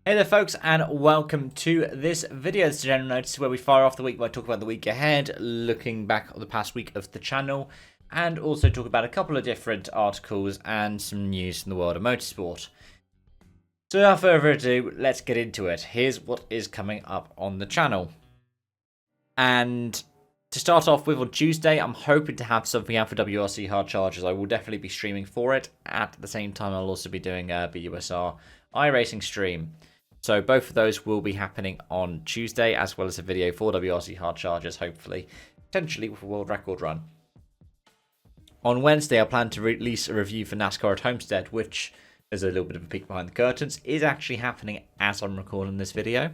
Hey there folks, and welcome to this video. This is a general notice where we fire off the week by talking about the week ahead, looking back on the past week of the channel, and also talk about a couple of different articles and some news from the world of motorsport. So without further ado, let's get into it. Here's what is coming up on the channel. And to start off with, on Tuesday, I'm hoping to have something out for WRC hard chargers. I will definitely be streaming for it. At the same time, I'll also be doing a BUSR iRacing stream. So both of those will be happening on Tuesday, as well as a video for WRC hard chargers, hopefully, potentially with a world record run. On Wednesday, I plan to release a review for NASCAR at Homestead, which is a little bit of a peek behind the curtains, is actually happening as I'm recording this video.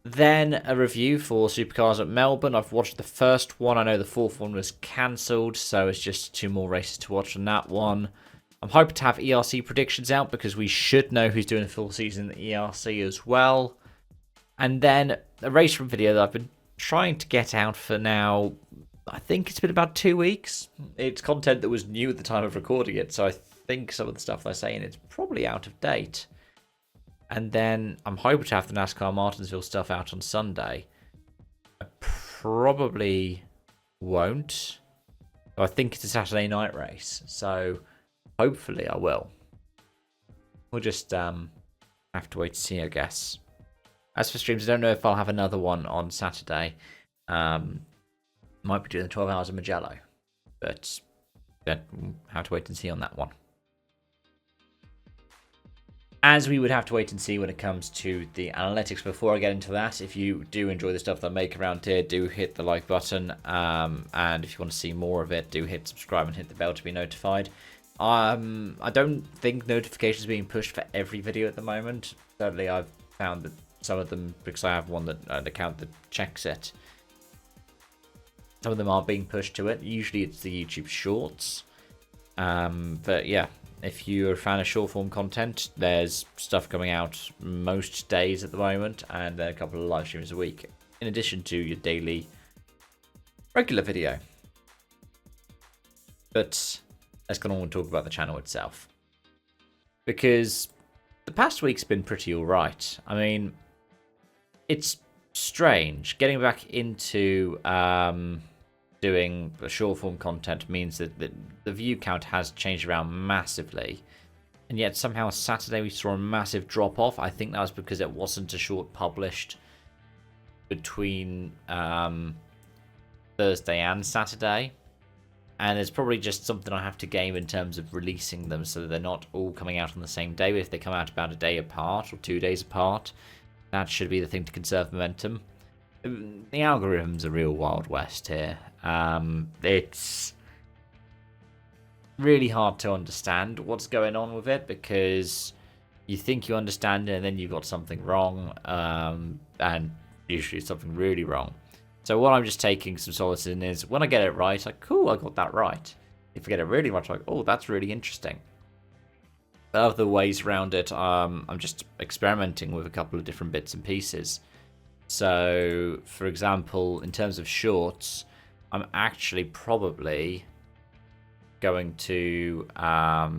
Then a review for Supercars at Melbourne. I've watched the first one. I know the fourth one was cancelled, so it's just 2 more races to watch on that one. I'm hoping to have ERC predictions out because we should know who's doing a full season in the ERC as well. And then a race from video that I've been trying to get out for now. I think it's been about 2 weeks. It's content that was new at the time of recording it, so I think some of the stuff they're saying is probably out of date. And then I'm hoping to have the NASCAR Martinsville stuff out on Sunday. I probably won't. I think it's a Saturday night race, so hopefully I will. We'll just have to wait to see, I guess. As for streams, I don't know if I'll have another one on Saturday. Might be doing the 12 hours of Magello, but we'll have to wait and see on that one. As we would have to wait and see when it comes to the analytics. Before I get into that, if you do enjoy the stuff that I make around here, do hit the like button. And if you want to see more of it, do hit subscribe and hit the bell to be notified. I don't think notifications are being pushed for every video at the moment. Certainly I've found that some of them, because I have one that an account that checks it, some of them are being pushed to it. Usually it's the YouTube shorts. But yeah, if you're a fan of short form content, there's stuff coming out most days at the moment, and a couple of live streams a week, in addition to your daily regular video. But let's go on and talk about the channel itself, because the past week's been pretty alright. I mean, it's strange. Getting back into doing the short form content means that the view count has changed around massively, and yet somehow Saturday we saw a massive drop off. I think that was because it wasn't a short published between Thursday and Saturday. And it's probably just something I have to game in terms of releasing them so that they're not all coming out on the same day. But if they come out about a day apart or 2 days apart, that should be the thing to conserve momentum. The algorithm's a real Wild West here. It's really hard to understand what's going on with it, because you think you understand it and then you've got something wrong, and usually it's something really wrong. So what I'm just taking some solace in is when I get it right, like, cool, I got that right. If I get it really right, I'm like, oh, that's really interesting. But other ways around it, I'm just experimenting with a couple of different bits and pieces. So, for example, in terms of shorts, I'm actually probably going to... I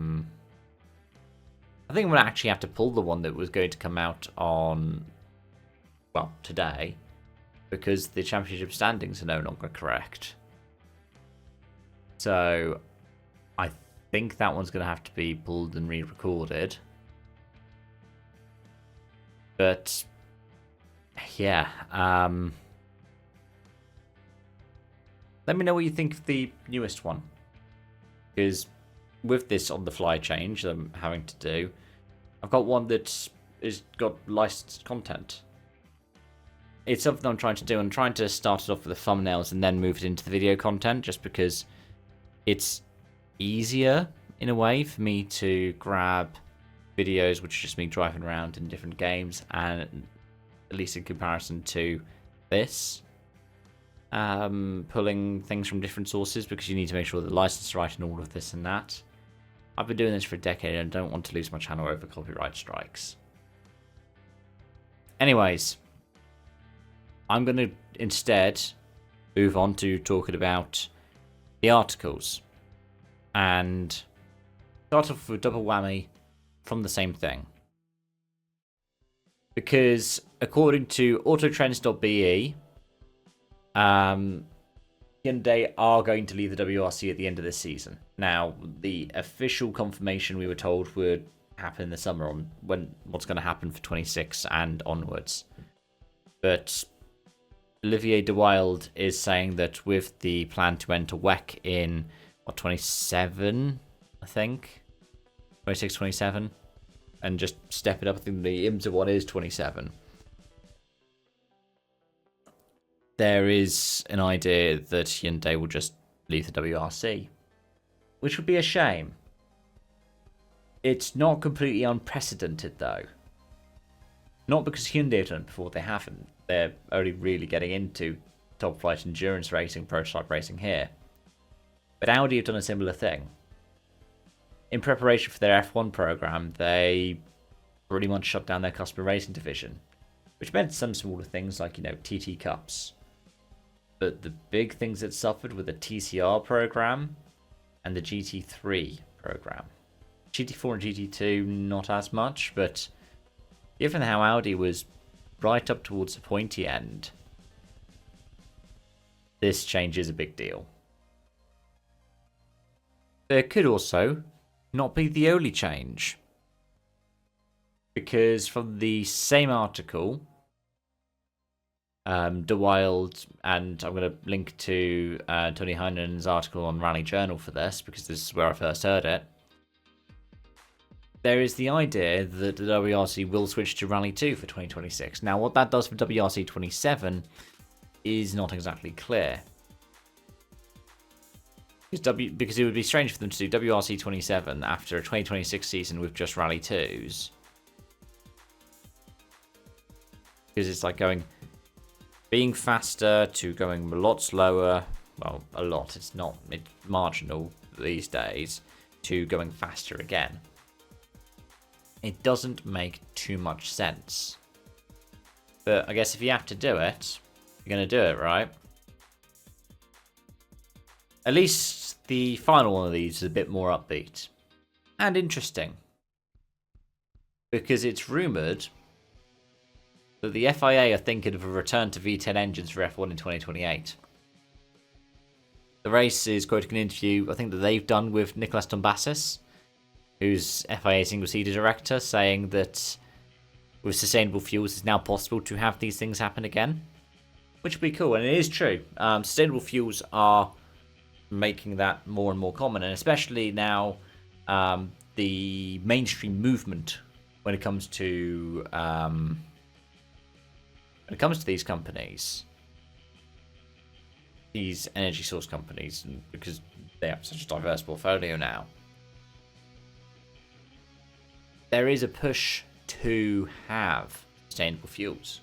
think I'm going to actually have to pull the one that was going to come out on, well, today, because the championship standings are no longer correct. So I think that one's going to have to be pulled and re-recorded. But yeah, let me know what you think of the newest one, because with this on the fly change that I'm having to do, I've got one that's got licensed content. It's something I'm trying to do. I'm trying to start it off with the thumbnails and then move it into the video content, just because it's easier in a way for me to grab videos which are just me driving around in different games, and at least in comparison to this, pulling things from different sources, because you need to make sure the license is right and all of this and that. I've been doing this for a decade and I don't want to lose my channel over copyright strikes. Anyways, I'm going to instead move on to talking about the articles, and start off with a double whammy from the same thing. Because according to autotrends.be, Hyundai are going to leave the WRC at the end of this season. Now, the official confirmation we were told would happen in the summer on what's going to happen for 26 and onwards. But Olivier de Wilde is saying that with the plan to enter WEC in 27, I think 26, 27, and just step it up. I think the IMSA one is 27. There is an idea that Hyundai will just leave the WRC, which would be a shame. It's not completely unprecedented, though. Not because Hyundai have done it before, they haven't. They're only really getting into top flight endurance racing, prototype racing here. But Audi have done a similar thing. In preparation for their F1 program, they pretty much shut down their customer racing division, which meant some smaller things like, TT Cups. But the big things that suffered were the TCR program and the GT3 program. GT4 and GT2, not as much, but given how Audi was right up towards the pointy end, this change is a big deal. There could also not be the only change, because from the same article, De Wilde, and I'm going to link to Tony Heinen's article on Rally Journal for this, because this is where I first heard it. There is the idea that the WRC will switch to Rally 2 for 2026. Now, what that does for WRC 27 is not exactly clear. Because it would be strange for them to do WRC 27 after a 2026 season with just Rally 2s. Because it's like being faster to going a lot slower. Well, a lot. It's marginal these days, to going faster again. It doesn't make too much sense. But I guess if you have to do it, you're going to do it, right? At least the final one of these is a bit more upbeat and interesting, because it's rumoured that the FIA are thinking of a return to V10 engines for F1 in 2028. The race is quoting an interview, I think, that they've done with Nicolas Tombazis, who's FIA single-seater director, saying that with sustainable fuels it's now possible to have these things happen again, which would be cool. And it is true. Sustainable fuels are making that more and more common, and especially now the mainstream movement when it comes to these companies, these energy source companies, because they have such a diverse portfolio now. There is a push to have sustainable fuels.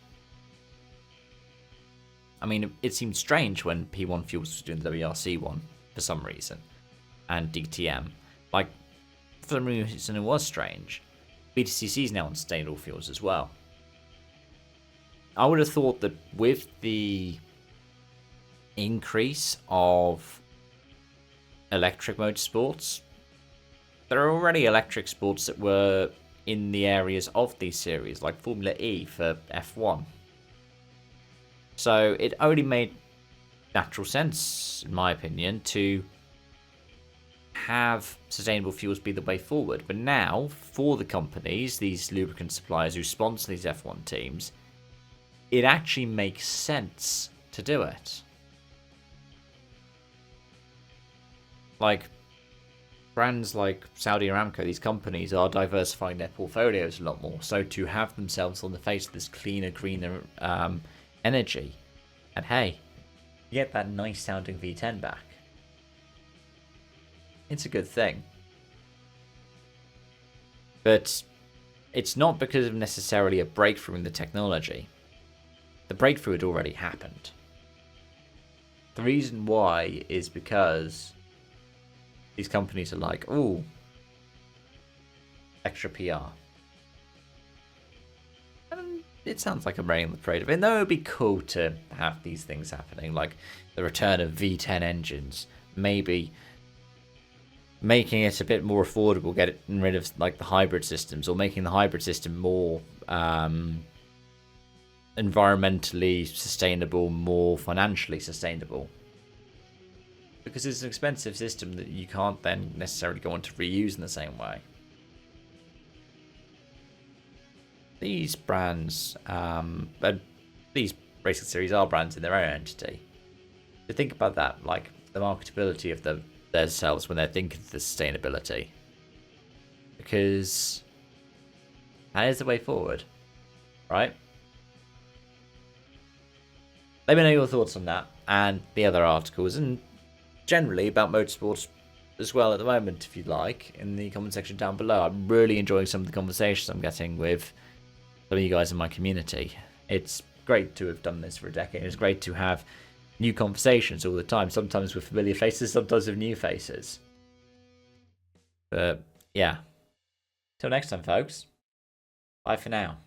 I mean, it seemed strange when P1 Fuels was doing the WRC one for some reason, and DTM. Like, for some reason it was strange. BTCC is now on sustainable fuels as well. I would have thought that with the increase of electric motorsports, there are already electric sports that were in the areas of these series, like Formula E for F1. So it only made natural sense, in my opinion, to have sustainable fuels be the way forward. But now, for the companies, these lubricant suppliers who sponsor these F1 teams, it actually makes sense to do it. Like, brands like Saudi Aramco, these companies are diversifying their portfolios a lot more. So to have themselves on the face of this cleaner, greener energy, and hey, you get that nice sounding V10 back. It's a good thing. But it's not because of necessarily a breakthrough in the technology. The breakthrough had already happened. The reason why is because these companies are like, ooh, extra PR. And it sounds like I'm raining the parade of it. Though it would be cool to have these things happening, like the return of V10 engines, maybe making it a bit more affordable, getting rid of like the hybrid systems, or making the hybrid system more environmentally sustainable, more financially sustainable. Because it's an expensive system that you can't then necessarily go on to reuse in the same way. These brands, these racing series are brands in their own entity. So think about that, like the marketability of themselves when they're thinking of the sustainability. Because that is the way forward, right? Let me know your thoughts on that and the other articles, and generally about motorsports as well at the moment, if you'd like, in the comment section down below. I'm really enjoying some of the conversations I'm getting with some of you guys in my community. It's great to have done this for a decade. It's great to have new conversations all the time, sometimes with familiar faces, sometimes with new faces. But yeah, till next time, folks. Bye for now.